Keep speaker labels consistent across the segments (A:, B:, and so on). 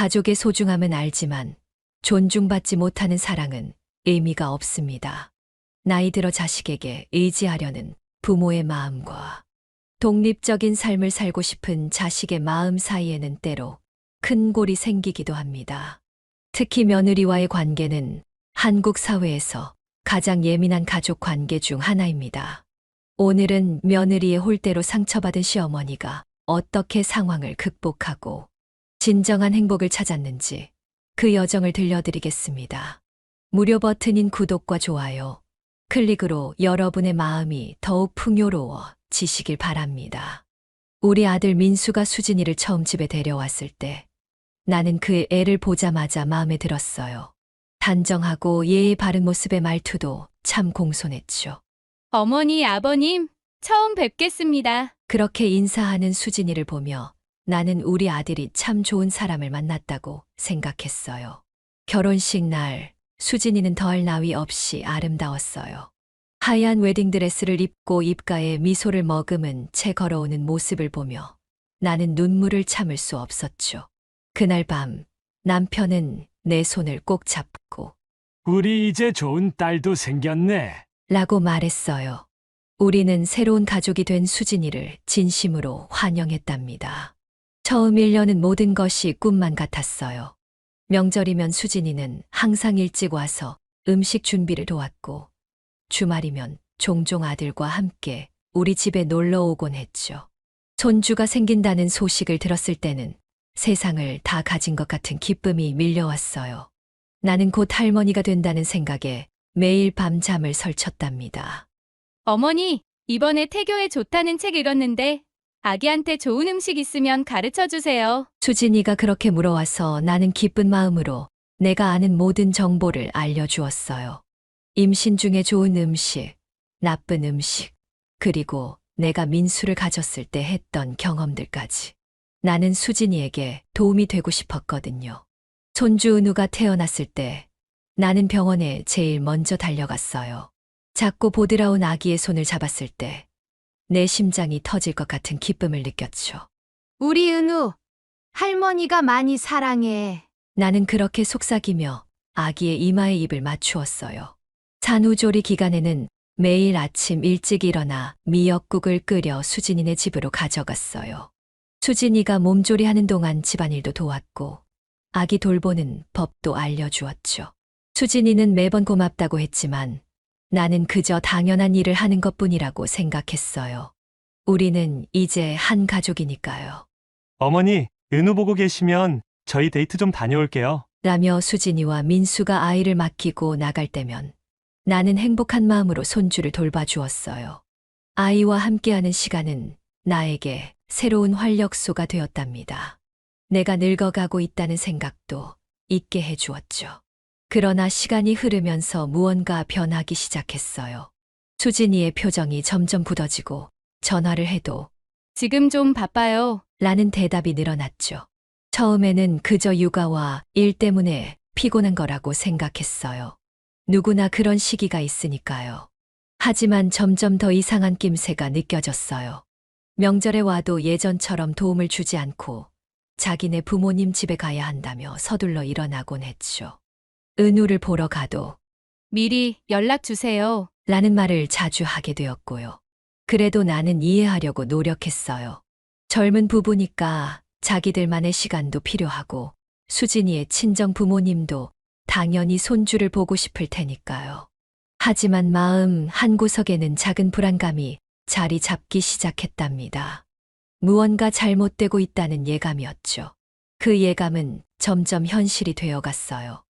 A: 가족의 소중함은 알지만 존중받지 못하는 사랑은 의미가 없습니다. 나이 들어 자식에게 의지하려는 부모의 마음과 독립적인 삶을 살고 싶은 자식의 마음 사이에는 때로 큰 골이 생기기도 합니다. 특히 며느리와의 관계는 한국 사회에서 가장 예민한 가족 관계 중 하나입니다. 오늘은 며느리의 홀대로 상처받은 시어머니가 어떻게 상황을 극복하고 진정한 행복을 찾았는지 그 여정을 들려드리겠습니다. 무료 버튼인 구독과 좋아요, 클릭으로 여러분의 마음이 더욱 풍요로워지시길 바랍니다. 우리 아들 민수가 수진이를 처음 집에 데려왔을 때 나는 그 애를 보자마자 마음에 들었어요. 단정하고 예의 바른 모습의 말투도 참 공손했죠.
B: 어머니, 아버님, 처음 뵙겠습니다.
A: 그렇게 인사하는 수진이를 보며 나는 우리 아들이 참 좋은 사람을 만났다고 생각했어요. 결혼식 날 수진이는 더할 나위 없이 아름다웠어요. 하얀 웨딩드레스를 입고 입가에 미소를 머금은 채 걸어오는 모습을 보며 나는 눈물을 참을 수 없었죠. 그날 밤 남편은 내 손을 꼭 잡고
C: 우리 이제 좋은 딸도 생겼네.
A: 라고 말했어요. 우리는 새로운 가족이 된 수진이를 진심으로 환영했답니다. 처음 1년은 모든 것이 꿈만 같았어요. 명절이면 수진이는 항상 일찍 와서 음식 준비를 도왔고 주말이면 종종 아들과 함께 우리 집에 놀러 오곤 했죠. 손주가 생긴다는 소식을 들었을 때는 세상을 다 가진 것 같은 기쁨이 밀려왔어요. 나는 곧 할머니가 된다는 생각에 매일 밤 잠을 설쳤답니다.
B: 어머니, 이번에 태교에 좋다는 책 읽었는데 아기한테 좋은 음식 있으면 가르쳐 주세요.
A: 수진이가 그렇게 물어와서 나는 기쁜 마음으로 내가 아는 모든 정보를 알려주었어요. 임신 중에 좋은 음식, 나쁜 음식, 그리고 내가 민수를 가졌을 때 했던 경험들까지. 나는 수진이에게 도움이 되고 싶었거든요. 손주 은우가 태어났을 때 나는 병원에 제일 먼저 달려갔어요. 작고 보드라운 아기의 손을 잡았을 때 내 심장이 터질 것 같은 기쁨을 느꼈죠.
D: 우리 은우, 할머니가 많이 사랑해.
A: 나는 그렇게 속삭이며 아기의 이마에 입을 맞추었어요. 산후조리 기간에는 매일 아침 일찍 일어나 미역국을 끓여 수진이네 집으로 가져갔어요. 수진이가 몸조리하는 동안 집안일도 도왔고 아기 돌보는 법도 알려주었죠. 수진이는 매번 고맙다고 했지만 나는 그저 당연한 일을 하는 것뿐이라고 생각했어요. 우리는 이제 한 가족이니까요.
C: 어머니, 은우 보고 계시면 저희 데이트 좀 다녀올게요.
A: 라며 수진이와 민수가 아이를 맡기고 나갈 때면 나는 행복한 마음으로 손주를 돌봐주었어요. 아이와 함께하는 시간은 나에게 새로운 활력소가 되었답니다. 내가 늙어가고 있다는 생각도 잊게 해주었죠. 그러나 시간이 흐르면서 무언가 변하기 시작했어요. 수진이의 표정이 점점 굳어지고 전화를 해도
B: 지금 좀 바빠요.
A: 라는 대답이 늘어났죠. 처음에는 그저 육아와 일 때문에 피곤한 거라고 생각했어요. 누구나 그런 시기가 있으니까요. 하지만 점점 더 이상한 낌새가 느껴졌어요. 명절에 와도 예전처럼 도움을 주지 않고 자기네 부모님 집에 가야 한다며 서둘러 일어나곤 했죠. 은우를 보러 가도
B: 미리 연락 주세요.
A: 라는 말을 자주 하게 되었고요. 그래도 나는 이해하려고 노력했어요. 젊은 부부니까 자기들만의 시간도 필요하고 수진이의 친정 부모님도 당연히 손주를 보고 싶을 테니까요. 하지만 마음 한구석에는 작은 불안감이 자리 잡기 시작했답니다. 무언가 잘못되고 있다는 예감이었죠. 그 예감은 점점 현실이 되어갔어요.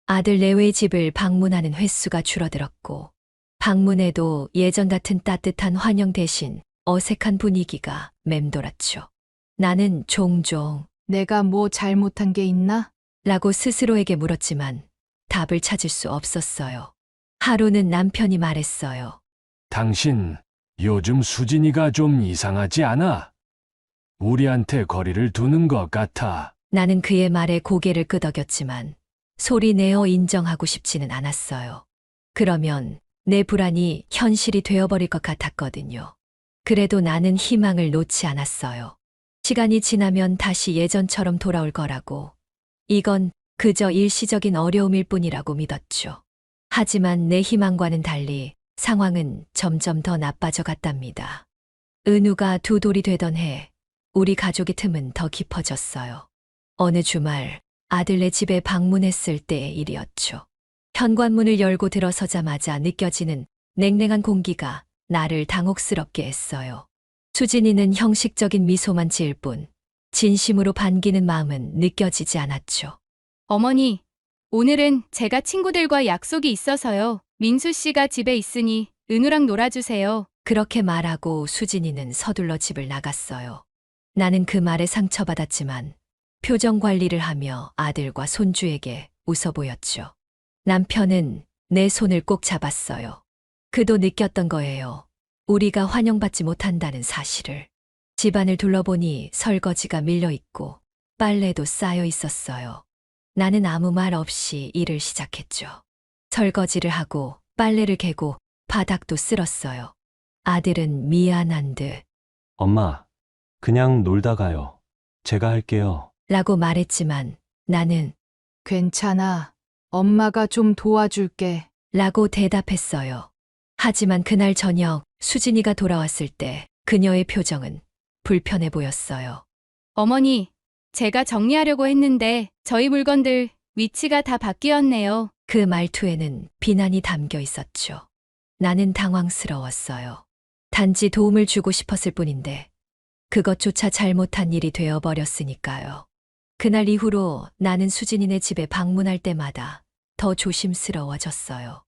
A: 아들 내외의 집을 방문하는 횟수가 줄어들었고 방문해도 예전 같은 따뜻한 환영 대신 어색한 분위기가 맴돌았죠. 나는 종종
D: 내가 뭐 잘못한 게 있나?
A: 라고 스스로에게 물었지만 답을 찾을 수 없었어요. 하루는 남편이 말했어요.
C: 당신, 요즘 수진이가 좀 이상하지 않아? 우리한테 거리를 두는 것 같아.
A: 나는 그의 말에 고개를 끄덕였지만 소리 내어 인정하고 싶지는 않았어요. 그러면 내 불안이 현실이 되어버릴 것 같았거든요. 그래도 나는 희망을 놓지 않았어요. 시간이 지나면 다시 예전처럼 돌아올 거라고, 이건 그저 일시적인 어려움일 뿐이라고 믿었죠. 하지만 내 희망과는 달리 상황은 점점 더 나빠져 갔답니다. 은우가 두 돌이 되던 해, 우리 가족의 틈은 더 깊어졌어요. 어느 주말 아들네 집에 방문했을 때의 일이었죠. 현관문을 열고 들어서자마자 느껴지는 냉랭한 공기가 나를 당혹스럽게 했어요. 수진이는 형식적인 미소만 지을 뿐 진심으로 반기는 마음은 느껴지지 않았죠.
B: 어머니, 오늘은 제가 친구들과 약속이 있어서요. 민수 씨가 집에 있으니 은우랑 놀아주세요.
A: 그렇게 말하고 수진이는 서둘러 집을 나갔어요. 나는 그 말에 상처받았지만 표정 관리를 하며 아들과 손주에게 웃어 보였죠. 남편은 내 손을 꼭 잡았어요. 그도 느꼈던 거예요. 우리가 환영받지 못한다는 사실을. 집안을 둘러보니 설거지가 밀려 있고 빨래도 쌓여 있었어요. 나는 아무 말 없이 일을 시작했죠. 설거지를 하고 빨래를 개고 바닥도 쓸었어요. 아들은 미안한 듯
C: 엄마, 그냥 놀다 가요. 제가 할게요.
A: 라고 말했지만 나는
D: 괜찮아. 엄마가 좀 도와줄게.
A: 라고 대답했어요. 하지만 그날 저녁 수진이가 돌아왔을 때 그녀의 표정은 불편해 보였어요.
B: 어머니, 제가 정리하려고 했는데 저희 물건들 위치가 다 바뀌었네요.
A: 그 말투에는 비난이 담겨 있었죠. 나는 당황스러웠어요. 단지 도움을 주고 싶었을 뿐인데 그것조차 잘못한 일이 되어버렸으니까요. 그날 이후로 나는 수진이네 집에 방문할 때마다 더 조심스러워졌어요.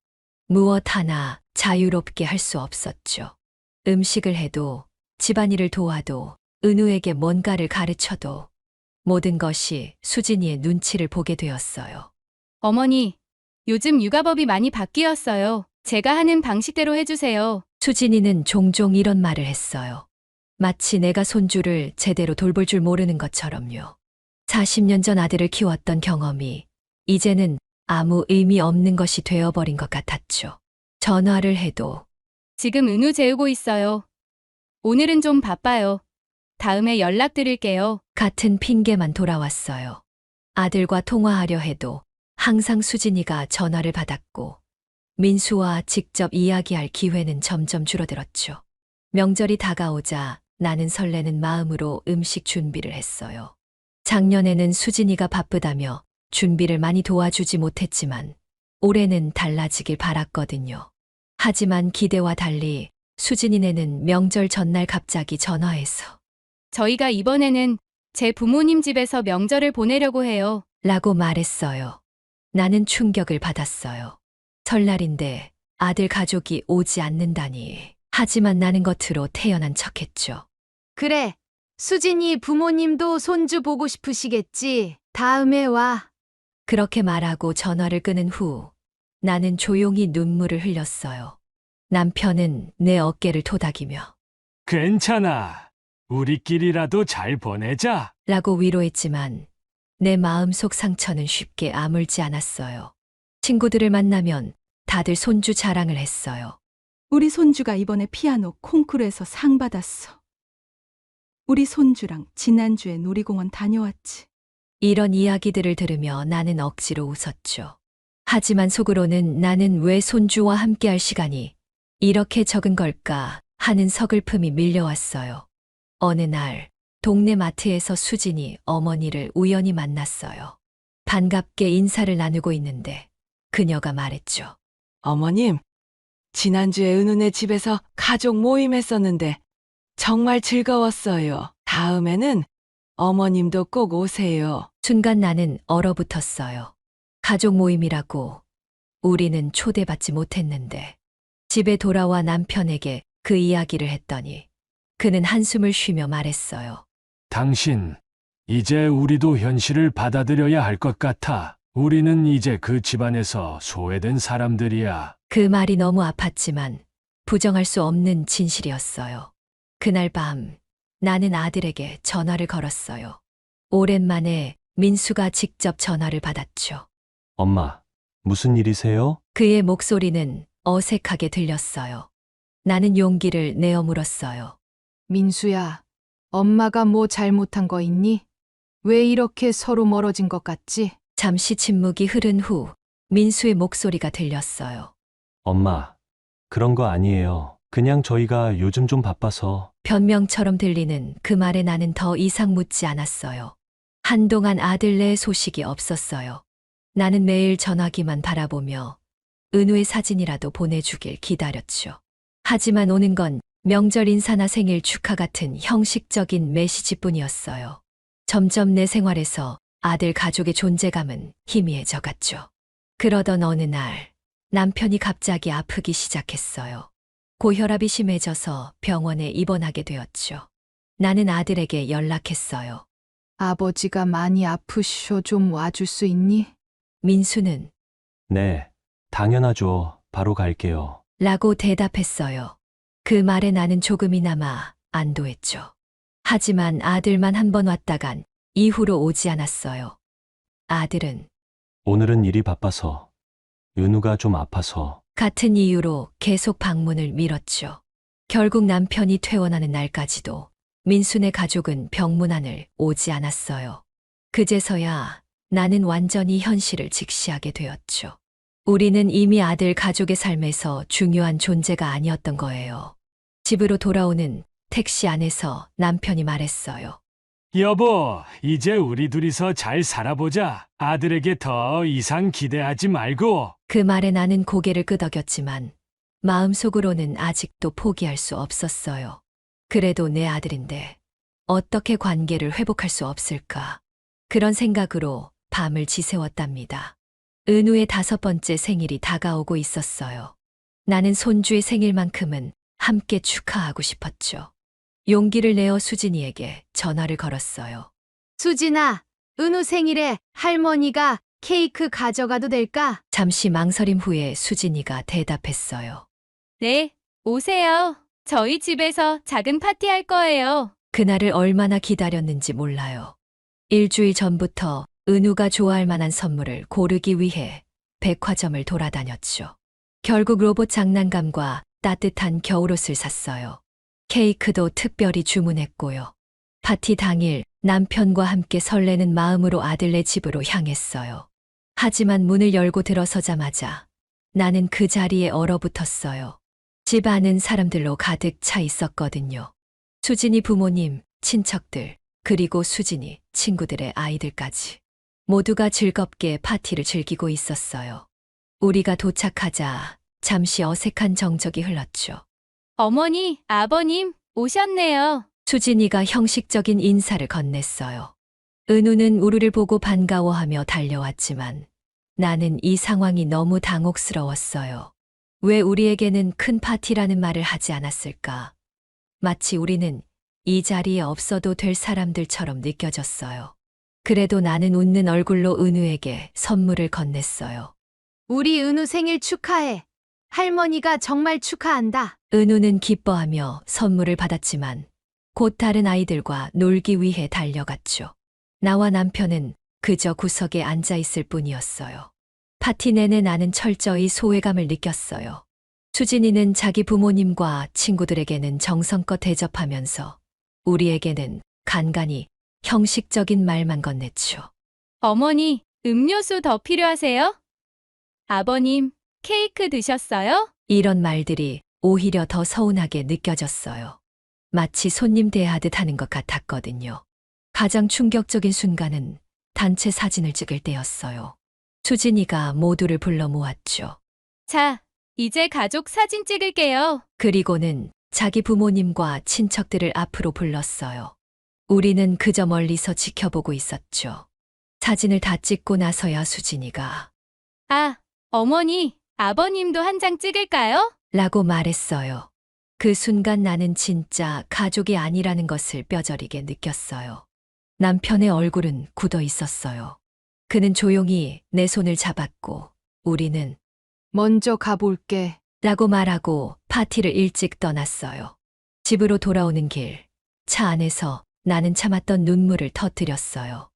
A: 무엇 하나 자유롭게 할 수 없었죠. 음식을 해도 집안일을 도와도 은우에게 뭔가를 가르쳐도 모든 것이 수진이의 눈치를 보게 되었어요.
B: 어머니, 요즘 육아법이 많이 바뀌었어요. 제가 하는 방식대로 해주세요.
A: 수진이는 종종 이런 말을 했어요. 마치 내가 손주를 제대로 돌볼 줄 모르는 것처럼요. 40년 전 아들을 키웠던 경험이 이제는 아무 의미 없는 것이 되어버린 것 같았죠. 전화를 해도
B: 지금 은우 재우고 있어요. 오늘은 좀 바빠요. 다음에 연락드릴게요.
A: 같은 핑계만 돌아왔어요. 아들과 통화하려 해도 항상 수진이가 전화를 받았고 민수와 직접 이야기할 기회는 점점 줄어들었죠. 명절이 다가오자 나는 설레는 마음으로 음식 준비를 했어요. 작년에는 수진이가 바쁘다며 준비를 많이 도와주지 못했지만 올해는 달라지길 바랐거든요. 하지만 기대와 달리 수진이네는 명절 전날 갑자기 전화해서
B: 저희가 이번에는 제 부모님 집에서 명절을 보내려고 해요.
A: 라고 말했어요. 나는 충격을 받았어요. 설날인데 아들 가족이 오지 않는다니. 하지만 나는 겉으로 태연한 척했죠.
D: 그래. 수진이 부모님도 손주 보고 싶으시겠지. 다음에 와.
A: 그렇게 말하고 전화를 끊은 후 나는 조용히 눈물을 흘렸어요. 남편은 내 어깨를 토닥이며
C: 괜찮아. 우리끼리라도 잘 보내자.
A: 라고 위로했지만 내 마음속 상처는 쉽게 아물지 않았어요. 친구들을 만나면 다들 손주 자랑을 했어요.
E: 우리 손주가 이번에 피아노 콩쿠르에서 상 받았어. 우리 손주랑 지난주에 놀이공원 다녀왔지.
A: 이런 이야기들을 들으며 나는 억지로 웃었죠. 하지만 속으로는 나는 왜 손주와 함께할 시간이 이렇게 적은 걸까 하는 서글픔이 밀려왔어요. 어느 날 동네 마트에서 수진이 어머니를 우연히 만났어요. 반갑게 인사를 나누고 있는데 그녀가 말했죠.
F: 어머님, 지난주에 은우네 집에서 가족 모임 했었는데 정말 즐거웠어요. 다음에는 어머님도 꼭 오세요.
A: 순간 나는 얼어붙었어요. 가족 모임이라고 우리는 초대받지 못했는데 집에 돌아와 남편에게 그 이야기를 했더니 그는 한숨을 쉬며 말했어요.
G: 당신, 이제 우리도 현실을 받아들여야 할 것 같아. 우리는 이제 그 집안에서 소외된 사람들이야.
A: 그 말이 너무 아팠지만 부정할 수 없는 진실이었어요. 그날 밤 나는 아들에게 전화를 걸었어요. 오랜만에 민수가 직접 전화를 받았죠.
C: 엄마, 무슨 일이세요?
A: 그의 목소리는 어색하게 들렸어요. 나는 용기를 내어 물었어요.
D: 민수야, 엄마가 뭐 잘못한 거 있니? 왜 이렇게 서로 멀어진 것 같지?
A: 잠시 침묵이 흐른 후 민수의 목소리가 들렸어요.
C: 엄마, 그런 거 아니에요. 그냥 저희가 요즘 좀 바빠서.
A: 변명처럼 들리는 그 말에 나는 더 이상 묻지 않았어요. 한동안 아들네의 소식이 없었어요. 나는 매일 전화기만 바라보며 은우의 사진이라도 보내주길 기다렸죠. 하지만 오는 건 명절 인사나 생일 축하 같은 형식적인 메시지뿐이었어요. 점점 내 생활에서 아들 가족의 존재감은 희미해져 갔죠. 그러던 어느 날 남편이 갑자기 아프기 시작했어요. 고혈압이 심해져서 병원에 입원하게 되었죠. 나는 아들에게 연락했어요.
D: 아버지가 많이 아프셔. 좀 와줄 수 있니?
A: 민수는
C: 네, 당연하죠. 바로 갈게요.
A: 라고 대답했어요. 그 말에 나는 조금이나마 안도했죠. 하지만 아들만 한 번 왔다간 이후로 오지 않았어요. 아들은
C: 오늘은 일이 바빠서. 은우가 좀 아파서.
A: 같은 이유로 계속 방문을 미뤘죠. 결국 남편이 퇴원하는 날까지도 민수네 가족은 병문안을 오지 않았어요. 그제서야 나는 완전히 현실을 직시하게 되었죠. 우리는 이미 아들 가족의 삶에서 중요한 존재가 아니었던 거예요. 집으로 돌아오는 택시 안에서 남편이 말했어요.
G: 여보, 이제 우리 둘이서 잘 살아보자. 아들에게 더 이상 기대하지 말고.
A: 그 말에 나는 고개를 끄덕였지만 마음속으로는 아직도 포기할 수 없었어요. 그래도 내 아들인데 어떻게 관계를 회복할 수 없을까? 그런 생각으로 밤을 지새웠답니다. 은우의 5번째 생일이 다가오고 있었어요. 나는 손주의 생일만큼은 함께 축하하고 싶었죠. 용기를 내어 수진이에게 전화를 걸었어요.
D: 수진아, 은우 생일에 할머니가 케이크 가져가도 될까?
A: 잠시 망설임 후에 수진이가 대답했어요.
B: 네, 오세요. 저희 집에서 작은 파티 할 거예요.
A: 그날을 얼마나 기다렸는지 몰라요. 일주일 전부터 은우가 좋아할 만한 선물을 고르기 위해 백화점을 돌아다녔죠. 결국 로봇 장난감과 따뜻한 겨울옷을 샀어요. 케이크도 특별히 주문했고요. 파티 당일 남편과 함께 설레는 마음으로 아들네 집으로 향했어요. 하지만 문을 열고 들어서자마자 나는 그 자리에 얼어붙었어요. 집 안은 사람들로 가득 차 있었거든요. 수진이 부모님, 친척들, 그리고 수진이 친구들의 아이들까지. 모두가 즐겁게 파티를 즐기고 있었어요. 우리가 도착하자 잠시 어색한 정적이 흘렀죠.
B: 어머니, 아버님, 오셨네요.
A: 수진이가 형식적인 인사를 건넸어요. 은우는 우리를 보고 반가워하며 달려왔지만 나는 이 상황이 너무 당혹스러웠어요. 왜 우리에게는 큰 파티라는 말을 하지 않았을까? 마치 우리는 이 자리에 없어도 될 사람들처럼 느껴졌어요. 그래도 나는 웃는 얼굴로 은우에게 선물을 건넸어요.
D: 우리 은우 생일 축하해. 할머니가 정말 축하한다.
A: 은우는 기뻐하며 선물을 받았지만 곧 다른 아이들과 놀기 위해 달려갔죠. 나와 남편은 그저 구석에 앉아 있을 뿐이었어요. 파티 내내 나는 철저히 소외감을 느꼈어요. 수진이는 자기 부모님과 친구들에게는 정성껏 대접하면서 우리에게는 간간히 형식적인 말만 건넸죠.
B: 어머니, 음료수 더 필요하세요? 아버님, 케이크 드셨어요?
A: 이런 말들이 오히려 더 서운하게 느껴졌어요. 마치 손님 대하듯 하는 것 같았거든요. 가장 충격적인 순간은 단체 사진을 찍을 때였어요. 수진이가 모두를 불러 모았죠.
B: 자, 이제 가족 사진 찍을게요.
A: 그리고는 자기 부모님과 친척들을 앞으로 불렀어요. 우리는 그저 멀리서 지켜보고 있었죠. 사진을 다 찍고 나서야 수진이가
B: 아, 어머니, 아버님도 한 장 찍을까요?
A: 라고 말했어요. 그 순간 나는 진짜 가족이 아니라는 것을 뼈저리게 느꼈어요. 남편의 얼굴은 굳어 있었어요. 그는 조용히 내 손을 잡았고 우리는
D: 먼저 가볼게.
A: 라고 말하고 파티를 일찍 떠났어요. 집으로 돌아오는 길, 차 안에서 나는 참았던 눈물을 터뜨렸어요.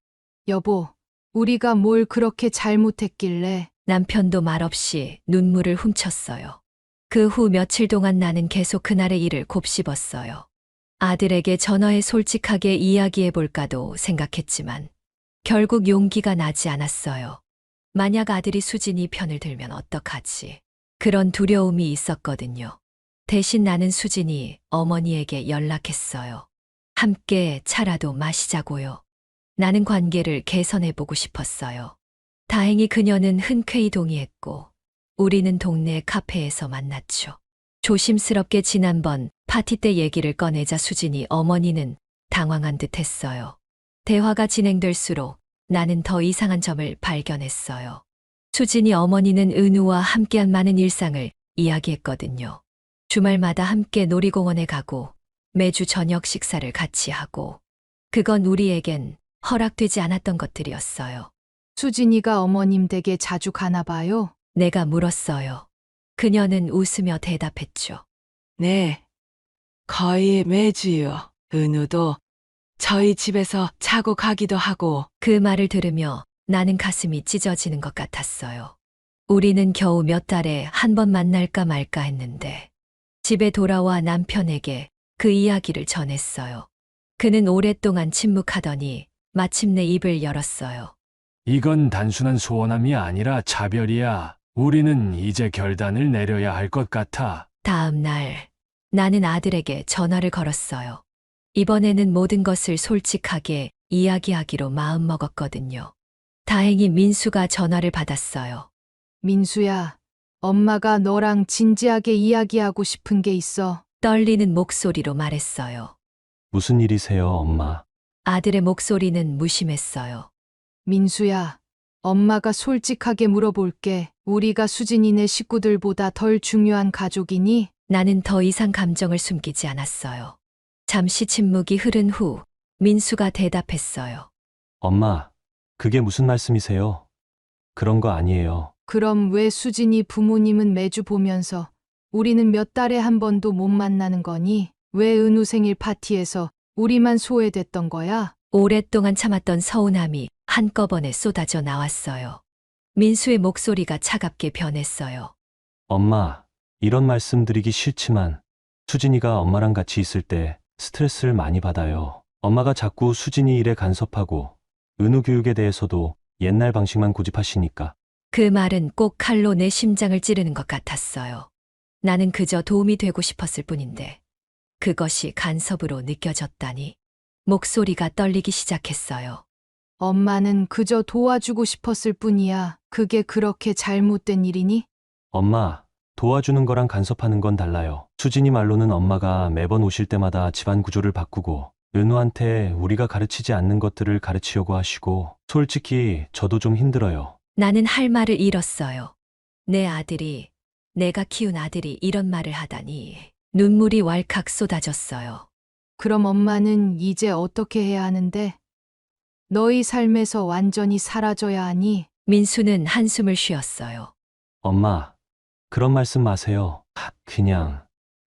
D: 여보, 우리가 뭘 그렇게 잘못했길래.
A: 남편도 말없이 눈물을 훔쳤어요. 그 후 며칠 동안 나는 계속 그날의 일을 곱씹었어요. 아들에게 전화해 솔직하게 이야기해 볼까도 생각했지만 결국 용기가 나지 않았어요. 만약 아들이 수진이 편을 들면 어떡하지? 그런 두려움이 있었거든요. 대신 나는 수진이 어머니에게 연락했어요. 함께 차라도 마시자고요. 나는 관계를 개선해보고 싶었어요. 다행히 그녀는 흔쾌히 동의했고, 우리는 동네 카페에서 만났죠. 조심스럽게 지난번 파티 때 얘기를 꺼내자 수진이 어머니는 당황한 듯 했어요. 대화가 진행될수록 나는 더 이상한 점을 발견했어요. 수진이 어머니는 은우와 함께한 많은 일상을 이야기했거든요. 주말마다 함께 놀이공원에 가고 매주 저녁 식사를 같이 하고, 그건 우리에겐 허락되지 않았던 것들이었어요.
D: 수진이가 어머님 댁에 자주 가나 봐요.
A: 내가 물었어요. 그녀는 웃으며 대답했죠.
F: 네. 거의 매주요. 은우도 저희 집에서 자고 가기도 하고.
A: 그 말을 들으며 나는 가슴이 찢어지는 것 같았어요. 우리는 겨우 몇 달에 한 번 만날까 말까 했는데, 집에 돌아와 남편에게 그 이야기를 전했어요. 그는 오랫동안 침묵하더니 마침내 입을 열었어요.
G: 이건 단순한 소원함이 아니라 차별이야. 우리는 이제 결단을 내려야 할 것 같아.
A: 다음 날 나는 아들에게 전화를 걸었어요. 이번에는 모든 것을 솔직하게 이야기하기로 마음먹었거든요. 다행히 민수가 전화를 받았어요.
D: 민수야, 엄마가 너랑 진지하게 이야기하고 싶은 게 있어.
A: 떨리는 목소리로 말했어요.
C: 무슨 일이세요, 엄마?
A: 아들의 목소리는 무심했어요.
D: 민수야, 엄마가 솔직하게 물어볼게. 우리가 수진이네 식구들보다 덜 중요한 가족이니?
A: 나는 더 이상 감정을 숨기지 않았어요. 잠시 침묵이 흐른 후 민수가 대답했어요.
C: 엄마, 그게 무슨 말씀이세요? 그런 거 아니에요.
D: 그럼 왜 수진이 부모님은 매주 보면서 우리는 몇 달에 한 번도 못 만나는 거니? 왜 은우 생일 파티에서 우리만 소외됐던 거야?
A: 오랫동안 참았던 서운함이 한꺼번에 쏟아져 나왔어요. 민수의 목소리가 차갑게 변했어요.
C: 엄마, 이런 말씀 드리기 싫지만 수진이가 엄마랑 같이 있을 때 스트레스를 많이 받아요. 엄마가 자꾸 수진이 일에 간섭하고 은우 교육에 대해서도 옛날 방식만 고집하시니까.
A: 그 말은 꼭 칼로 내 심장을 찌르는 것 같았어요. 나는 그저 도움이 되고 싶었을 뿐인데 그것이 간섭으로 느껴졌다니 목소리가 떨리기 시작했어요.
D: 엄마는 그저 도와주고 싶었을 뿐이야. 그게 그렇게 잘못된 일이니?
C: 엄마, 도와주는 거랑 간섭하는 건 달라요. 수진이 말로는 엄마가 매번 오실 때마다 집안 구조를 바꾸고 은우한테 우리가 가르치지 않는 것들을 가르치려고 하시고, 솔직히 저도 좀 힘들어요.
A: 나는 할 말을 잃었어요. 내 아들이, 내가 키운 아들이 이런 말을 하다니 눈물이 왈칵 쏟아졌어요.
D: 그럼 엄마는 이제 어떻게 해야 하는데? 너희 삶에서 완전히 사라져야 하니?
A: 민수는 한숨을 쉬었어요.
C: 엄마, 그런 말씀 마세요. 그냥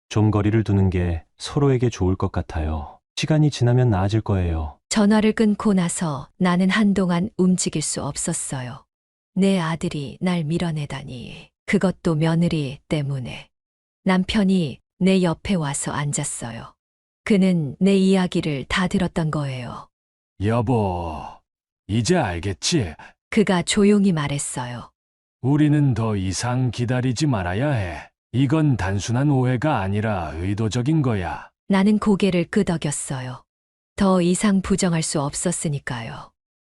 C: 좀 거리를 두는 게 서로에게 좋을 것 같아요. 시간이 지나면 나아질 거예요.
A: 전화를 끊고 나서 나는 한동안 움직일 수 없었어요. 내 아들이 날 밀어내다니, 그것도 며느리 때문에. 남편이 내 옆에 와서 앉았어요. 그는 내 이야기를 다 들었던 거예요.
G: 여보, 이제 알겠지?
A: 그가 조용히 말했어요.
G: 우리는 더 이상 기다리지 말아야 해. 이건 단순한 오해가 아니라 의도적인 거야.
A: 나는 고개를 끄덕였어요. 더 이상 부정할 수 없었으니까요.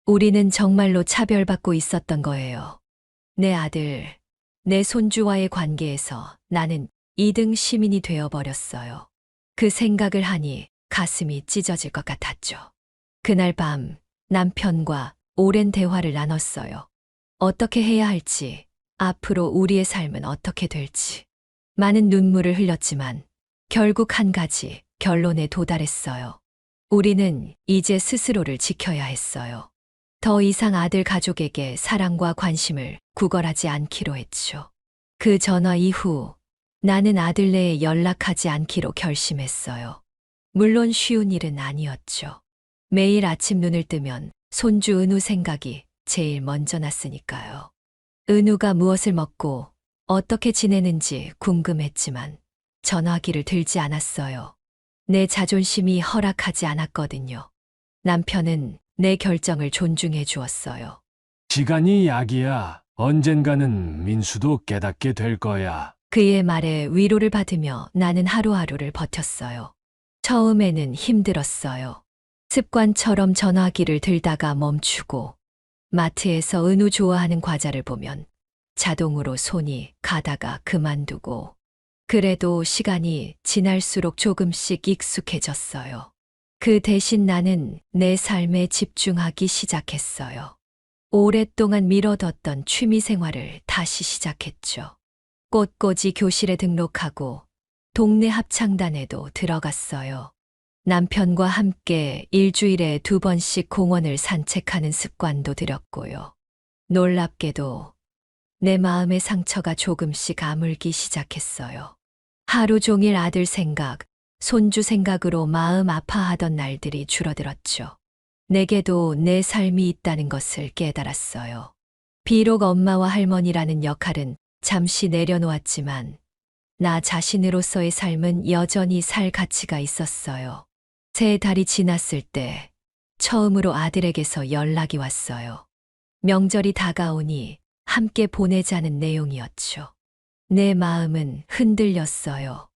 A: 우리는 정말로 차별받고 있었던 거예요. 내 아들, 내 손주와의 관계에서 나는 2등 시민이 되어버렸어요. 그 생각을 하니 가슴이 찢어질 것 같았죠. 그날 밤 남편과 오랜 대화를 나눴어요. 어떻게 해야 할지, 앞으로 우리의 삶은 어떻게 될지. 많은 눈물을 흘렸지만 결국 한 가지 결론에 도달했어요. 우리는 이제 스스로를 지켜야 했어요. 더 이상 아들 가족에게 사랑과 관심을 구걸하지 않기로 했죠. 그 전화 이후 나는 아들네에 연락하지 않기로 결심했어요. 물론 쉬운 일은 아니었죠. 매일 아침 눈을 뜨면 손주 은우 생각이 제일 먼저 났으니까요. 은우가 무엇을 먹고 어떻게 지내는지 궁금했지만 전화기를 들지 않았어요. 내 자존심이 허락하지 않았거든요. 남편은 내 결정을 존중해 주었어요.
G: 시간이 약이야. 언젠가는 민수도 깨닫게 될 거야.
A: 그의 말에 위로를 받으며 나는 하루하루를 버텼어요. 처음에는 힘들었어요. 습관처럼 전화기를 들다가 멈추고 마트에서 은우 좋아하는 과자를 보면 자동으로 손이 가다가 그만두고 그래도 시간이 지날수록 조금씩 익숙해졌어요. 그 대신 나는 내 삶에 집중하기 시작했어요. 오랫동안 미뤄뒀던 취미 생활을 다시 시작했죠. 꽃꽂이 교실에 등록하고 동네 합창단에도 들어갔어요. 남편과 함께 일주일에 2번씩 공원을 산책하는 습관도 들였고요. 놀랍게도 내 마음의 상처가 조금씩 아물기 시작했어요. 하루 종일 아들 생각, 손주 생각으로 마음 아파하던 날들이 줄어들었죠. 내게도 내 삶이 있다는 것을 깨달았어요. 비록 엄마와 할머니라는 역할은 잠시 내려놓았지만 나 자신으로서의 삶은 여전히 살 가치가 있었어요. 3달이 지났을 때 처음으로 아들에게서 연락이 왔어요. 명절이 다가오니 함께 보내자는 내용이었죠. 내 마음은 흔들렸어요.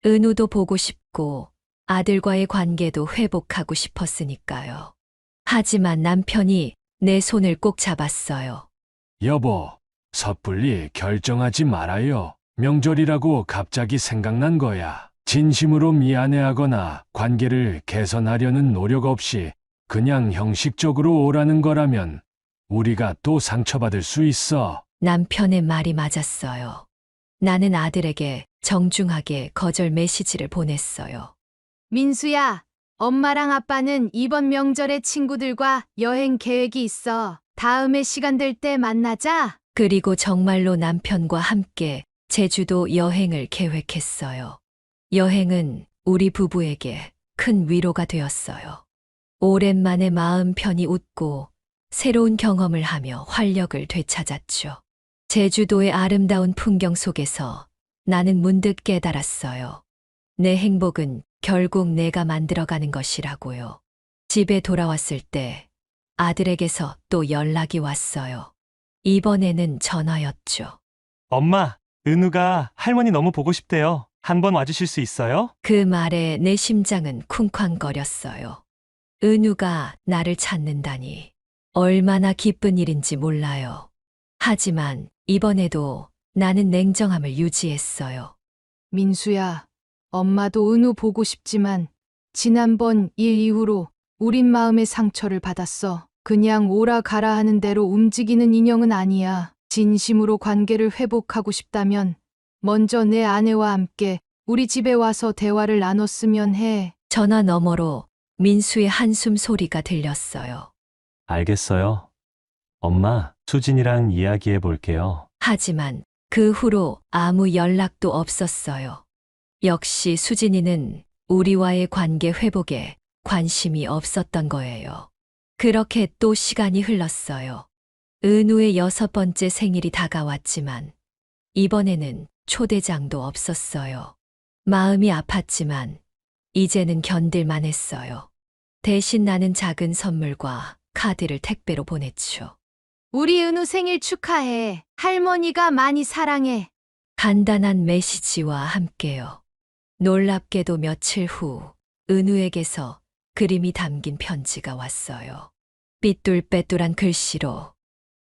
A: 은우도 보고 싶고 아들과의 관계도 회복하고 싶었으니까요. 하지만 남편이 내 손을 꼭 잡았어요.
G: 여보, 섣불리 결정하지 말아요. 명절이라고 갑자기 생각난 거야. 진심으로 미안해하거나 관계를 개선하려는 노력 없이 그냥 형식적으로 오라는 거라면 우리가 또 상처받을 수 있어.
A: 남편의 말이 맞았어요. 나는 아들에게 정중하게 거절 메시지를 보냈어요.
D: 민수야, 엄마랑 아빠는 이번 명절에 친구들과 여행 계획이 있어. 다음에 시간 될 때 만나자.
A: 그리고 정말로 남편과 함께 제주도 여행을 계획했어요. 여행은 우리 부부에게 큰 위로가 되었어요. 오랜만에 마음 편히 웃고 새로운 경험을 하며 활력을 되찾았죠. 제주도의 아름다운 풍경 속에서 나는 문득 깨달았어요. 내 행복은 결국 내가 만들어가는 것이라고요. 집에 돌아왔을 때 아들에게서 또 연락이 왔어요. 이번에는 전화였죠.
C: 엄마, 은우가 할머니 너무 보고 싶대요. 한번 와주실 수 있어요?
A: 그 말에 내 심장은 쿵쾅거렸어요. 은우가 나를 찾는다니 얼마나 기쁜 일인지 몰라요. 하지만 이번에도 나는 냉정함을 유지했어요.
D: 민수야, 엄마도 은우 보고 싶지만 지난번 일 이후로 우린 마음의 상처를 받았어. 그냥 오라 가라 하는 대로 움직이는 인형은 아니야. 진심으로 관계를 회복하고 싶다면 먼저 내 아내와 함께 우리 집에 와서 대화를 나눴으면 해.
A: 전화 너머로 민수의 한숨 소리가 들렸어요.
C: 알겠어요. 엄마, 수진이랑 이야기해 볼게요.
A: 하지만 그 후로 아무 연락도 없었어요. 역시 수진이는 우리와의 관계 회복에 관심이 없었던 거예요. 그렇게 또 시간이 흘렀어요. 은우의 6번째 생일이 다가왔지만 이번에는 초대장도 없었어요. 마음이 아팠지만 이제는 견딜만 했어요. 대신 나는 작은 선물과 카드를 택배로 보냈죠.
D: 우리 은우 생일 축하해. 할머니가 많이 사랑해.
A: 간단한 메시지와 함께요. 놀랍게도 며칠 후 은우에게서 그림이 담긴 편지가 왔어요. 삐뚤빼뚤한 글씨로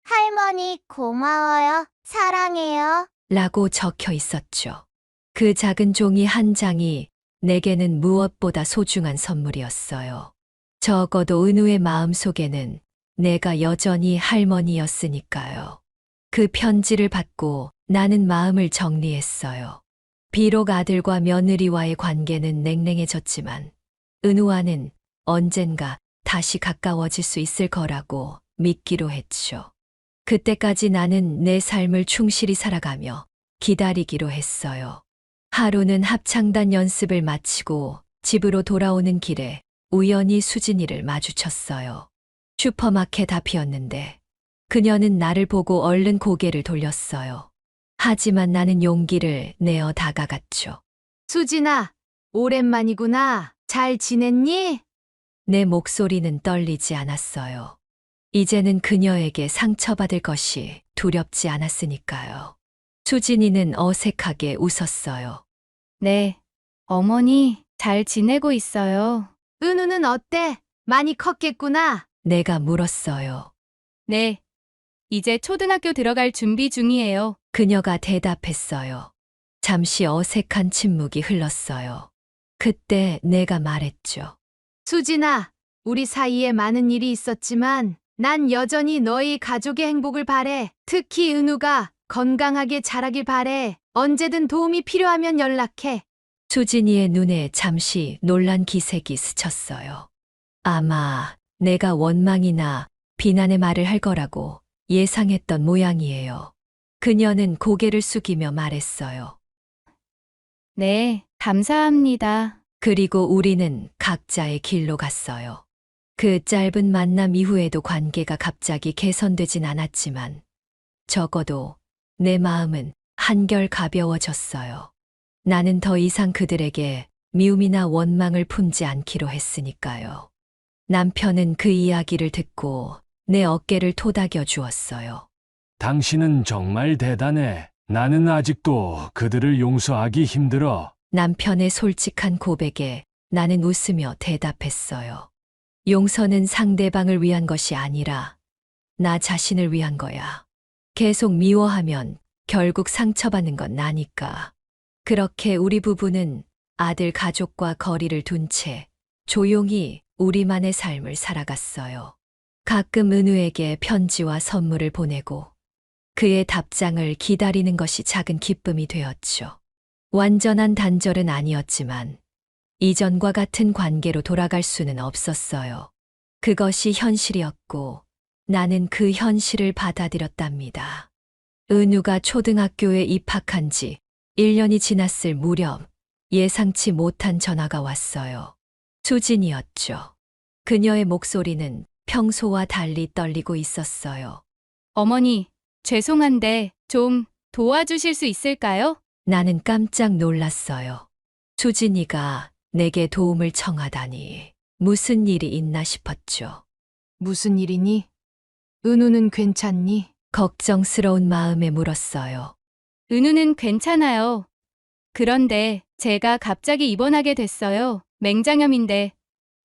H: 할머니 고마워요. 사랑해요.
A: 라고 적혀 있었죠. 그 작은 종이 한 장이 내게는 무엇보다 소중한 선물이었어요. 적어도 은우의 마음 속에는 내가 여전히 할머니였으니까요. 그 편지를 받고 나는 마음을 정리했어요. 비록 아들과 며느리와의 관계는 냉랭해졌지만 은우와는 언젠가 다시 가까워질 수 있을 거라고 믿기로 했죠. 그때까지 나는 내 삶을 충실히 살아가며 기다리기로 했어요. 하루는 합창단 연습을 마치고 집으로 돌아오는 길에 우연히 수진이를 마주쳤어요. 슈퍼마켓 앞이었는데 그녀는 나를 보고 얼른 고개를 돌렸어요. 하지만 나는 용기를 내어 다가갔죠.
D: 수진아, 오랜만이구나. 잘 지냈니?
A: 내 목소리는 떨리지 않았어요. 이제는 그녀에게 상처받을 것이 두렵지 않았으니까요. 수진이는 어색하게 웃었어요.
B: 네, 어머니, 잘 지내고 있어요.
D: 은우는 어때? 많이 컸겠구나.
A: 내가 물었어요.
B: 네, 이제 초등학교 들어갈 준비 중이에요.
A: 그녀가 대답했어요. 잠시 어색한 침묵이 흘렀어요. 그때 내가 말했죠.
D: 수진아, 우리 사이에 많은 일이 있었지만 난 여전히 너희 가족의 행복을 바래. 특히 은우가 건강하게 자라길 바래. 언제든 도움이 필요하면 연락해.
A: 수진이의 눈에 잠시 놀란 기색이 스쳤어요. 아마 내가 원망이나 비난의 말을 할 거라고 예상했던 모양이에요. 그녀는 고개를 숙이며 말했어요.
B: 네, 감사합니다.
A: 그리고 우리는 각자의 길로 갔어요. 그 짧은 만남 이후에도 관계가 갑자기 개선되진 않았지만 적어도 내 마음은 한결 가벼워졌어요. 나는 더 이상 그들에게 미움이나 원망을 품지 않기로 했으니까요. 남편은 그 이야기를 듣고 내 어깨를 토닥여 주었어요.
G: 당신은 정말 대단해. 나는 아직도 그들을 용서하기 힘들어.
A: 남편의 솔직한 고백에 나는 웃으며 대답했어요. 용서는 상대방을 위한 것이 아니라 나 자신을 위한 거야. 계속 미워하면 결국 상처받는 건 나니까. 그렇게 우리 부부는 아들 가족과 거리를 둔 채 조용히 우리만의 삶을 살아갔어요. 가끔 은우에게 편지와 선물을 보내고 그의 답장을 기다리는 것이 작은 기쁨이 되었죠. 완전한 단절은 아니었지만 이전과 같은 관계로 돌아갈 수는 없었어요. 그것이 현실이었고 나는 그 현실을 받아들였답니다. 은우가 초등학교에 입학한 지 1년이 지났을 무렵 예상치 못한 전화가 왔어요. 수진이었죠. 그녀의 목소리는 평소와 달리 떨리고 있었어요.
B: 어머니, 죄송한데 좀 도와주실 수 있을까요?
A: 나는 깜짝 놀랐어요. 수진이가 내게 도움을 청하다니 무슨 일이 있나 싶었죠.
D: 무슨 일이니? 은우는 괜찮니?
A: 걱정스러운 마음에 물었어요.
B: 은우는 괜찮아요. 그런데 제가 갑자기 입원하게 됐어요. 맹장염인데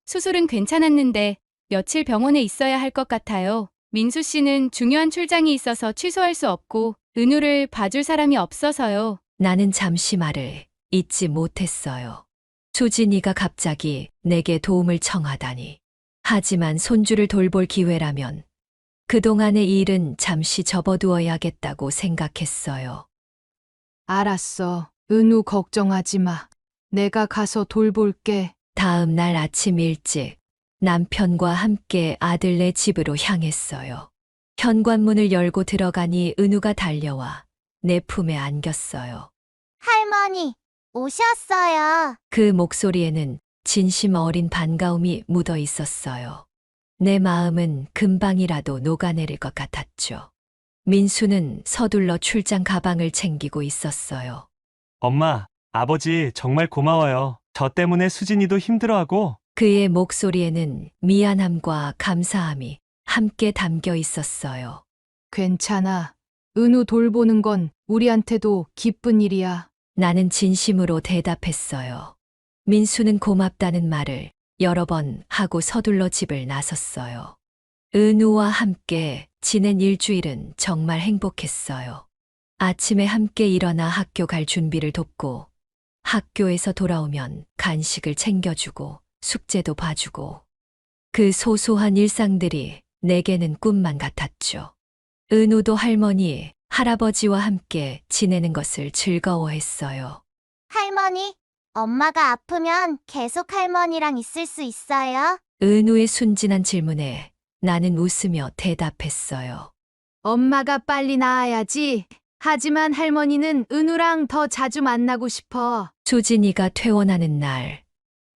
B: 수술은 괜찮았는데 며칠 병원에 있어야 할 것 같아요. 민수 씨는 중요한 출장이 있어서 취소할 수 없고 은우를 봐줄 사람이 없어서요.
A: 나는 잠시 말을 잇지 못했어요. 수진이가 갑자기 내게 도움을 청하다니. 하지만 손주를 돌볼 기회라면 그동안의 일은 잠시 접어두어야겠다고 생각했어요.
D: 알았어. 은우 걱정하지 마. 내가 가서 돌볼게.
A: 다음 날 아침 일찍 남편과 함께 아들네 집으로 향했어요. 현관문을 열고 들어가니 은우가 달려와 내 품에 안겼어요.
H: 할머니, 오셨어요.
A: 그 목소리에는 진심 어린 반가움이 묻어 있었어요. 내 마음은 금방이라도 녹아내릴 것 같았죠. 민수는 서둘러 출장 가방을 챙기고 있었어요.
C: 엄마, 아버지 정말 고마워요. 저 때문에 수진이도 힘들어하고.
A: 그의 목소리에는 미안함과 감사함이 함께 담겨 있었어요.
D: 괜찮아. 은우 돌보는 건 우리한테도 기쁜 일이야.
A: 나는 진심으로 대답했어요. 민수는 고맙다는 말을 여러 번 하고 서둘러 집을 나섰어요. 은우와 함께 지낸 일주일은 정말 행복했어요. 아침에 함께 일어나 학교 갈 준비를 돕고 학교에서 돌아오면 간식을 챙겨주고 숙제도 봐주고 그 소소한 일상들이 내게는 꿈만 같았죠. 은우도 할머니, 할아버지와 함께 지내는 것을 즐거워했어요.
H: 할머니, 엄마가 아프면 계속 할머니랑 있을 수 있어요?
A: 은우의 순진한 질문에 나는 웃으며 대답했어요.
D: 엄마가 빨리 나아야지. 하지만 할머니는 은우랑 더 자주 만나고 싶어.
A: 수진이가 퇴원하는 날,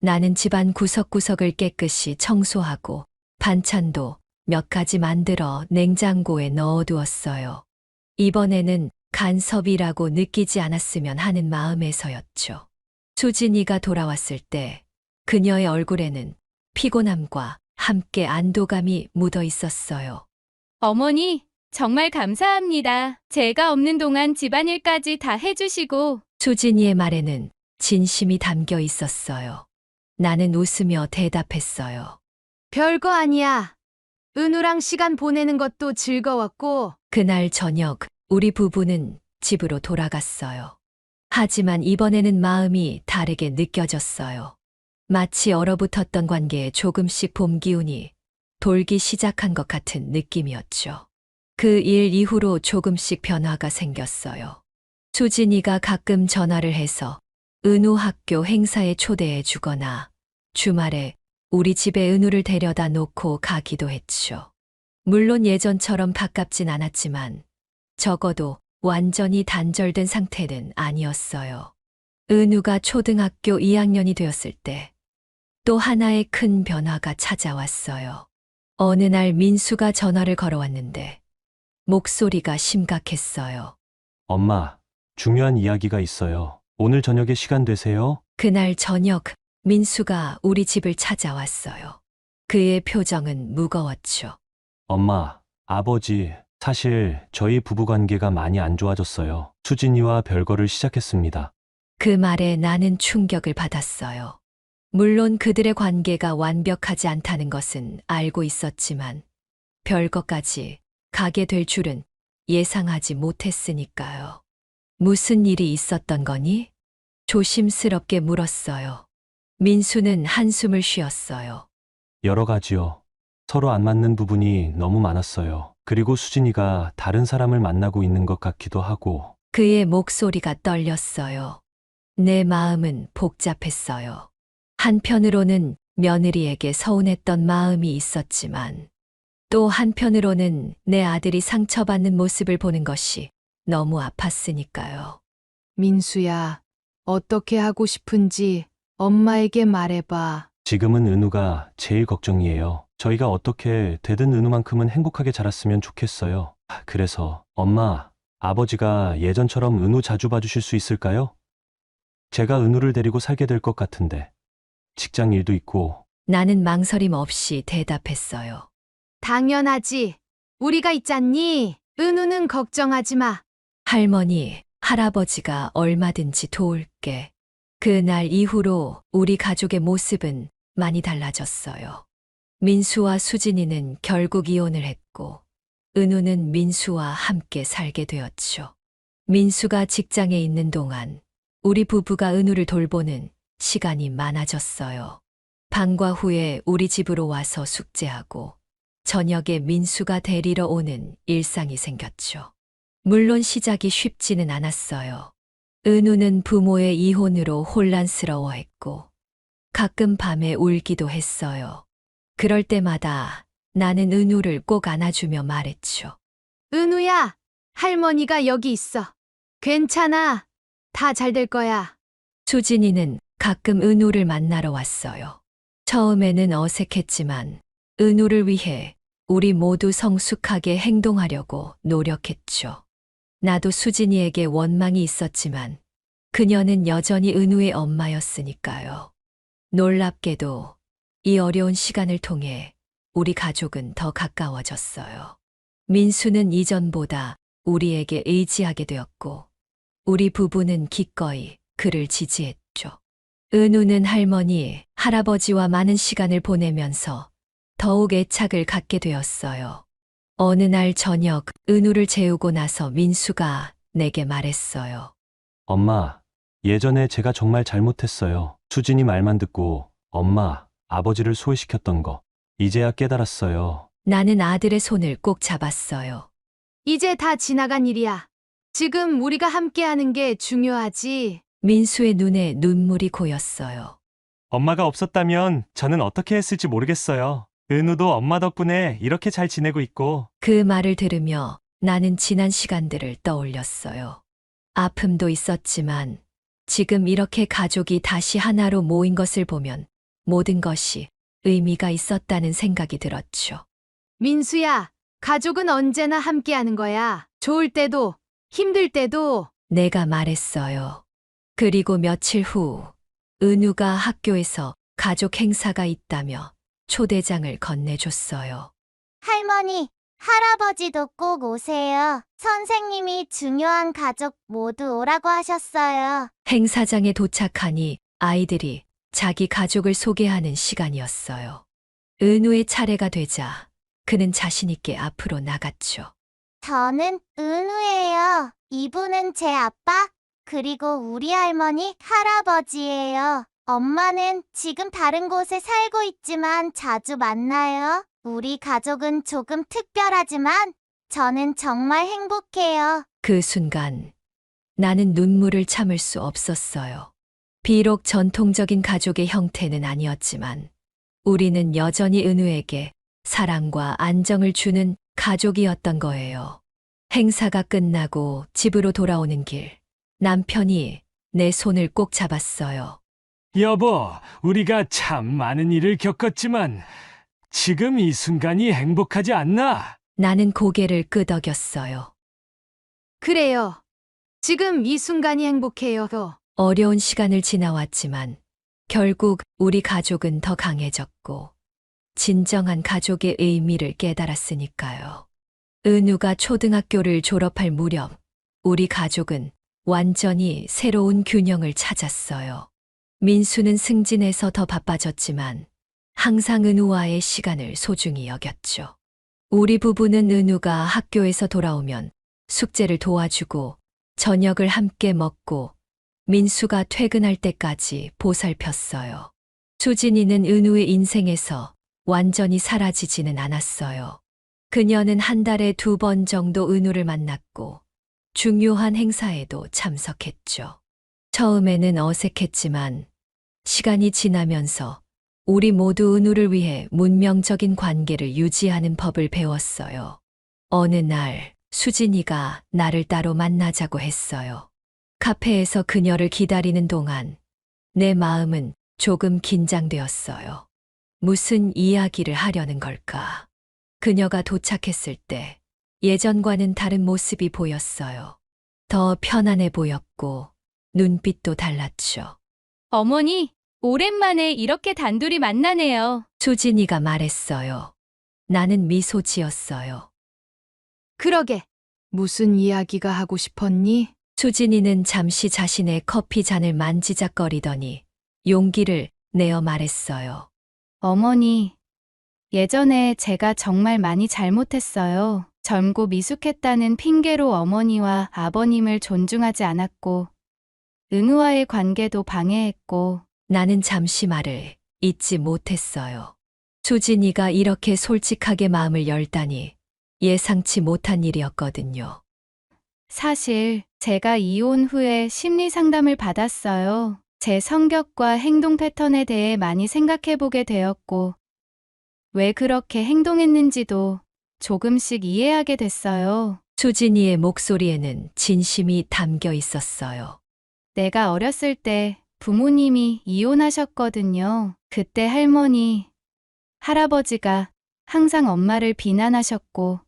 A: 나는 집안 구석구석을 깨끗이 청소하고 반찬도 몇 가지 만들어 냉장고에 넣어두었어요. 이번에는 간섭이라고 느끼지 않았으면 하는 마음에서였죠. 수진이가 돌아왔을 때 그녀의 얼굴에는 피곤함과 함께 안도감이 묻어 있었어요.
B: 어머니, 정말 감사합니다. 제가 없는 동안 집안일까지 다 해주시고.
A: 수진이의 말에는 진심이 담겨 있었어요. 나는 웃으며 대답했어요.
D: 별거 아니야. 은우랑 시간 보내는 것도 즐거웠고,
A: 그날 저녁 우리 부부는 집으로 돌아갔어요. 하지만 이번에는 마음이 다르게 느껴졌어요. 마치 얼어붙었던 관계에 조금씩 봄 기운이 돌기 시작한 것 같은 느낌이었죠. 그 일 이후로 조금씩 변화가 생겼어요. 수진이가 가끔 전화를 해서 은우 학교 행사에 초대해 주거나 주말에 우리 집에 은우를 데려다 놓고 가기도 했죠. 물론 예전처럼 가깝진 않았지만 적어도 완전히 단절된 상태는 아니었어요. 은우가 초등학교 2학년이 되었을 때 또 하나의 큰 변화가 찾아왔어요. 어느 날 민수가 전화를 걸어왔는데 목소리가 심각했어요.
C: 엄마, 중요한 이야기가 있어요. 오늘 저녁에 시간 되세요?
A: 그날 저녁 민수가 우리 집을 찾아왔어요. 그의 표정은 무거웠죠.
C: 엄마, 아버지, 사실 저희 부부관계가 많이 안 좋아졌어요. 수진이와 별거를 시작했습니다.
A: 그 말에 나는 충격을 받았어요. 물론 그들의 관계가 완벽하지 않다는 것은 알고 있었지만 별것까지 가게 될 줄은 예상하지 못했으니까요. 무슨 일이 있었던 거니? 조심스럽게 물었어요. 민수는 한숨을 쉬었어요.
C: 여러 가지요. 서로 안 맞는 부분이 너무 많았어요. 그리고 수진이가 다른 사람을 만나고 있는 것 같기도 하고.
A: 그의 목소리가 떨렸어요. 내 마음은 복잡했어요. 한편으로는 며느리에게 서운했던 마음이 있었지만 또 한편으로는 내 아들이 상처받는 모습을 보는 것이 너무 아팠으니까요.
D: 민수야, 어떻게 하고 싶은지 엄마에게 말해봐.
C: 지금은 은우가 제일 걱정이에요. 저희가 어떻게 되든 은우만큼은 행복하게 자랐으면 좋겠어요. 그래서 엄마, 아버지가 예전처럼 은우 자주 봐주실 수 있을까요? 제가 은우를 데리고 살게 될 것 같은데 직장 일도 있고.
A: 나는 망설임 없이 대답했어요.
D: 당연하지. 우리가 있잖니. 은우는 걱정하지 마.
A: 할머니, 할아버지가 얼마든지 도울게. 그날 이후로 우리 가족의 모습은 많이 달라졌어요. 민수와 수진이는 결국 이혼을 했고 은우는 민수와 함께 살게 되었죠. 민수가 직장에 있는 동안 우리 부부가 은우를 돌보는 시간이 많아졌어요. 방과 후에 우리 집으로 와서 숙제하고 저녁에 민수가 데리러 오는 일상이 생겼죠. 물론 시작이 쉽지는 않았어요. 은우는 부모의 이혼으로 혼란스러워했고 가끔 밤에 울기도 했어요. 그럴 때마다 나는 은우를 꼭 안아주며 말했죠.
D: 은우야, 할머니가 여기 있어. 괜찮아. 다 잘 될 거야.
A: 수진이는 가끔 은우를 만나러 왔어요. 처음에는 어색했지만 은우를 위해 우리 모두 성숙하게 행동하려고 노력했죠. 나도 수진이에게 원망이 있었지만 그녀는 여전히 은우의 엄마였으니까요. 놀랍게도 이 어려운 시간을 통해 우리 가족은 더 가까워졌어요. 민수는 이전보다 우리에게 의지하게 되었고 우리 부부는 기꺼이 그를 지지했죠. 은우는 할머니, 할아버지와 많은 시간을 보내면서 더욱 애착을 갖게 되었어요. 어느 날 저녁 은우를 재우고 나서 민수가 내게 말했어요.
C: 엄마, 예전에 제가 정말 잘못했어요. 수진이 말만 듣고 엄마, 아버지를 소외시켰던 거 이제야 깨달았어요.
A: 나는 아들의 손을 꼭 잡았어요.
D: 이제 다 지나간 일이야. 지금 우리가 함께하는 게 중요하지.
A: 민수의 눈에 눈물이 고였어요.
C: 엄마가 없었다면 저는 어떻게 했을지 모르겠어요. 은우도 엄마 덕분에 이렇게 잘 지내고 있고.
A: 그 말을 들으며 나는 지난 시간들을 떠올렸어요. 아픔도 있었지만 지금 이렇게 가족이 다시 하나로 모인 것을 보면 모든 것이 의미가 있었다는 생각이 들었죠.
D: 민수야, 가족은 언제나 함께하는 거야. 좋을 때도, 힘들 때도.
A: 내가 말했어요. 그리고 며칠 후 은우가 학교에서 가족 행사가 있다며 초대장을 건네줬어요.
H: 할머니, 할아버지도 꼭 오세요. 선생님이 중요한 가족 모두 오라고 하셨어요.
A: 행사장에 도착하니 아이들이 자기 가족을 소개하는 시간이었어요. 은우의 차례가 되자 그는 자신있게 앞으로 나갔죠.
H: 저는 은우예요. 이분은 제 아빠, 그리고 우리 할머니, 할아버지예요. 엄마는 지금 다른 곳에 살고 있지만 자주 만나요. 우리 가족은 조금 특별하지만 저는 정말 행복해요.
A: 그 순간 나는 눈물을 참을 수 없었어요. 비록 전통적인 가족의 형태는 아니었지만 우리는 여전히 은우에게 사랑과 안정을 주는 가족이었던 거예요. 행사가 끝나고 집으로 돌아오는 길, 남편이 내 손을 꼭 잡았어요.
G: 여보, 우리가 참 많은 일을 겪었지만 지금 이 순간이 행복하지 않나?
A: 나는 고개를 끄덕였어요.
D: 그래요. 지금 이 순간이 행복해요.
A: 어려운 시간을 지나왔지만 결국 우리 가족은 더 강해졌고 진정한 가족의 의미를 깨달았으니까요. 은우가 초등학교를 졸업할 무렵 우리 가족은 완전히 새로운 균형을 찾았어요. 민수는 승진해서 더 바빠졌지만 항상 은우와의 시간을 소중히 여겼죠. 우리 부부는 은우가 학교에서 돌아오면 숙제를 도와주고 저녁을 함께 먹고 민수가 퇴근할 때까지 보살폈어요. 수진이는 은우의 인생에서 완전히 사라지지는 않았어요. 그녀는 한 달에 2번 정도 은우를 만났고 중요한 행사에도 참석했죠. 처음에는 어색했지만 시간이 지나면서 우리 모두 은우를 위해 문명적인 관계를 유지하는 법을 배웠어요. 어느 날 수진이가 나를 따로 만나자고 했어요. 카페에서 그녀를 기다리는 동안 내 마음은 조금 긴장되었어요. 무슨 이야기를 하려는 걸까? 그녀가 도착했을 때 예전과는 다른 모습이 보였어요. 더 편안해 보였고 눈빛도 달랐죠.
B: 어머니, 오랜만에 이렇게 단둘이 만나네요.
A: 수진이가 말했어요. 나는 미소 지었어요.
D: 그러게. 무슨 이야기가 하고 싶었니?
A: 수진이는 잠시 자신의 커피 잔을 만지작거리더니 용기를 내어 말했어요.
B: 어머니, 예전에 제가 정말 많이 잘못했어요. 젊고 미숙했다는 핑계로 어머니와 아버님을 존중하지 않았고, 은우와의 관계도 방해했고,
A: 나는 잠시 말을 잇지 못했어요. 수진이가 이렇게 솔직하게 마음을 열다니 예상치 못한 일이었거든요.
B: 사실 제가 이혼 후에 심리 상담을 받았어요. 제 성격과 행동 패턴에 대해 많이 생각해 보게 되었고, 왜 그렇게 행동했는지도 조금씩 이해하게 됐어요.
A: 수진이의 목소리에는 진심이 담겨 있었어요.
B: 내가 어렸을 때 부모님이 이혼하셨거든요. 그때 할머니, 할아버지가 항상 엄마를 비난하셨고,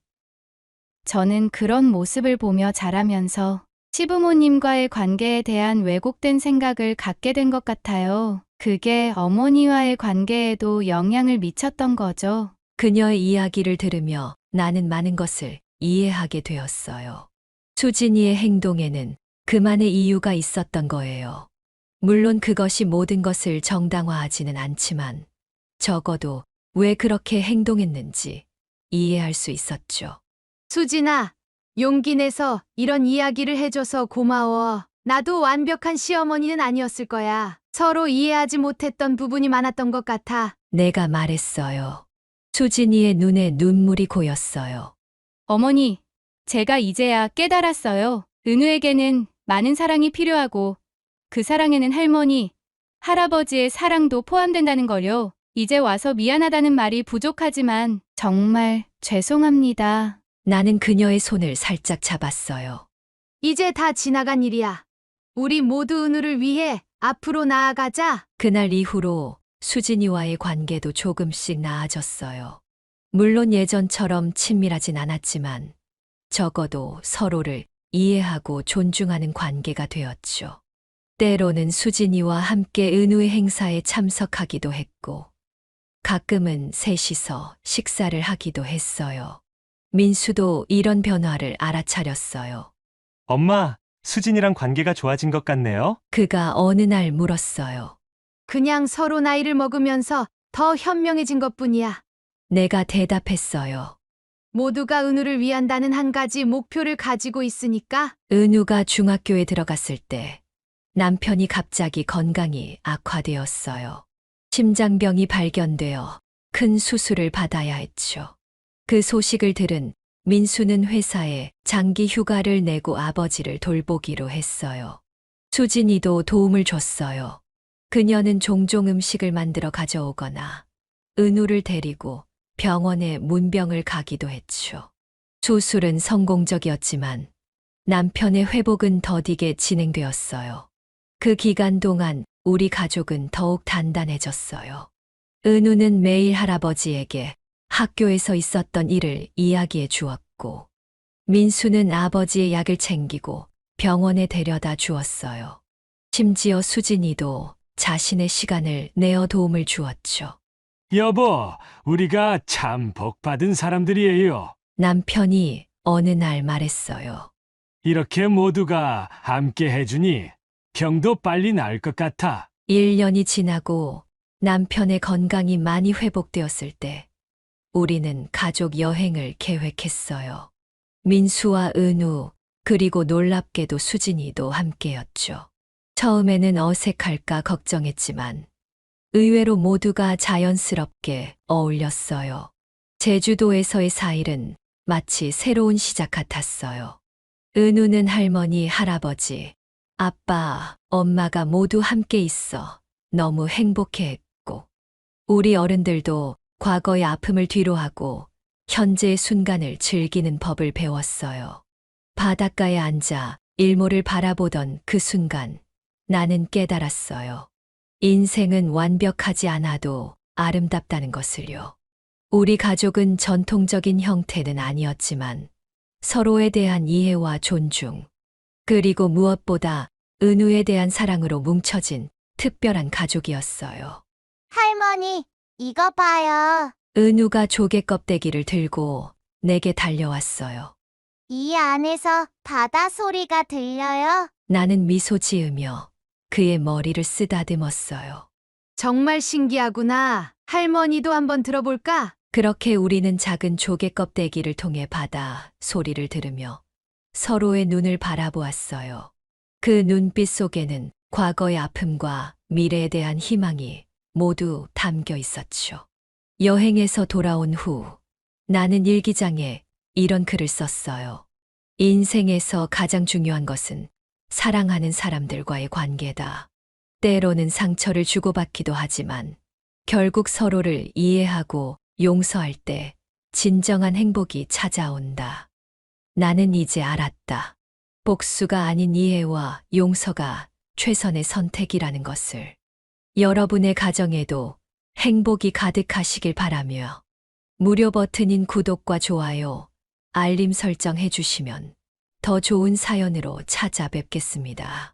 B: 저는 그런 모습을 보며 자라면서 시부모님과의 관계에 대한 왜곡된 생각을 갖게 된 것 같아요. 그게 어머니와의 관계에도 영향을 미쳤던 거죠.
A: 그녀의 이야기를 들으며 나는 많은 것을 이해하게 되었어요. 수진이의 행동에는 그만의 이유가 있었던 거예요. 물론 그것이 모든 것을 정당화하지는 않지만 적어도 왜 그렇게 행동했는지 이해할 수 있었죠.
D: 수진아, 용기 내서 이런 이야기를 해줘서 고마워. 나도 완벽한 시어머니는 아니었을 거야. 서로 이해하지 못했던 부분이 많았던 것 같아.
A: 내가 말했어요. 수진이의 눈에 눈물이 고였어요.
B: 어머니, 제가 이제야 깨달았어요. 은우에게는 많은 사랑이 필요하고 그 사랑에는 할머니, 할아버지의 사랑도 포함된다는 걸요. 이제 와서 미안하다는 말이 부족하지만 정말 죄송합니다.
A: 나는 그녀의 손을 살짝 잡았어요.
D: 이제 다 지나간 일이야. 우리 모두 은우를 위해 앞으로 나아가자.
A: 그날 이후로 수진이와의 관계도 조금씩 나아졌어요. 물론 예전처럼 친밀하진 않았지만 적어도 서로를 이해하고 존중하는 관계가 되었죠. 때로는 수진이와 함께 은우의 행사에 참석하기도 했고 가끔은 셋이서 식사를 하기도 했어요. 민수도 이런 변화를 알아차렸어요.
C: 엄마, 수진이랑 관계가 좋아진 것 같네요.
A: 그가 어느 날 물었어요.
D: 그냥 서로 나이를 먹으면서 더 현명해진 것뿐이야.
A: 내가 대답했어요.
D: 모두가 은우를 위한다는 한 가지 목표를 가지고 있으니까.
A: 은우가 중학교에 들어갔을 때 남편이 갑자기 건강이 악화되었어요. 심장병이 발견되어 큰 수술을 받아야 했죠. 그 소식을 들은 민수는 회사에 장기 휴가를 내고 아버지를 돌보기로 했어요. 수진이도 도움을 줬어요. 그녀는 종종 음식을 만들어 가져오거나 은우를 데리고 병원에 문병을 가기도 했죠. 수술은 성공적이었지만 남편의 회복은 더디게 진행되었어요. 그 기간 동안 우리 가족은 더욱 단단해졌어요. 은우는 매일 할아버지에게 학교에서 있었던 일을 이야기해 주었고, 민수는 아버지의 약을 챙기고 병원에 데려다 주었어요. 심지어 수진이도 자신의 시간을 내어 도움을 주었죠.
G: 여보, 우리가 참 복받은 사람들이에요.
A: 남편이 어느 날 말했어요.
G: 이렇게 모두가 함께 해주니 병도 빨리 나을 것 같아.
A: 1년이 지나고 남편의 건강이 많이 회복되었을 때 우리는 가족 여행을 계획했어요. 민수와 은우, 그리고 놀랍게도 수진이도 함께였죠. 처음에는 어색할까 걱정했지만 의외로 모두가 자연스럽게 어울렸어요. 제주도에서의 4일은 마치 새로운 시작 같았어요. 은우는 할머니, 할아버지, 아빠, 엄마가 모두 함께 있어 너무 행복해했고, 우리 어른들도 과거의 아픔을 뒤로하고 현재의 순간을 즐기는 법을 배웠어요. 바닷가에 앉아 일몰을 바라보던 그 순간 나는 깨달았어요. 인생은 완벽하지 않아도 아름답다는 것을요. 우리 가족은 전통적인 형태는 아니었지만 서로에 대한 이해와 존중, 그리고 무엇보다 은우에 대한 사랑으로 뭉쳐진 특별한 가족이었어요.
H: 할머니, 이거 봐요.
A: 은우가 조개 껍데기를 들고 내게 달려왔어요.
H: 이 안에서 바다 소리가 들려요.
A: 나는 미소 지으며 그의 머리를 쓰다듬었어요.
D: 정말 신기하구나. 할머니도 한번 들어볼까?
A: 그렇게 우리는 작은 조개 껍데기를 통해 바다 소리를 들으며 서로의 눈을 바라보았어요. 그 눈빛 속에는 과거의 아픔과 미래에 대한 희망이 모두 담겨 있었죠. 여행에서 돌아온 후 나는 일기장에 이런 글을 썼어요. 인생에서 가장 중요한 것은 사랑하는 사람들과의 관계다. 때로는 상처를 주고받기도 하지만 결국 서로를 이해하고 용서할 때 진정한 행복이 찾아온다. 나는 이제 알았다. 복수가 아닌 이해와 용서가 최선의 선택이라는 것을. 여러분의 가정에도 행복이 가득하시길 바라며 무료 버튼인 구독과 좋아요, 알림 설정 해주시면 더 좋은 사연으로 찾아뵙겠습니다.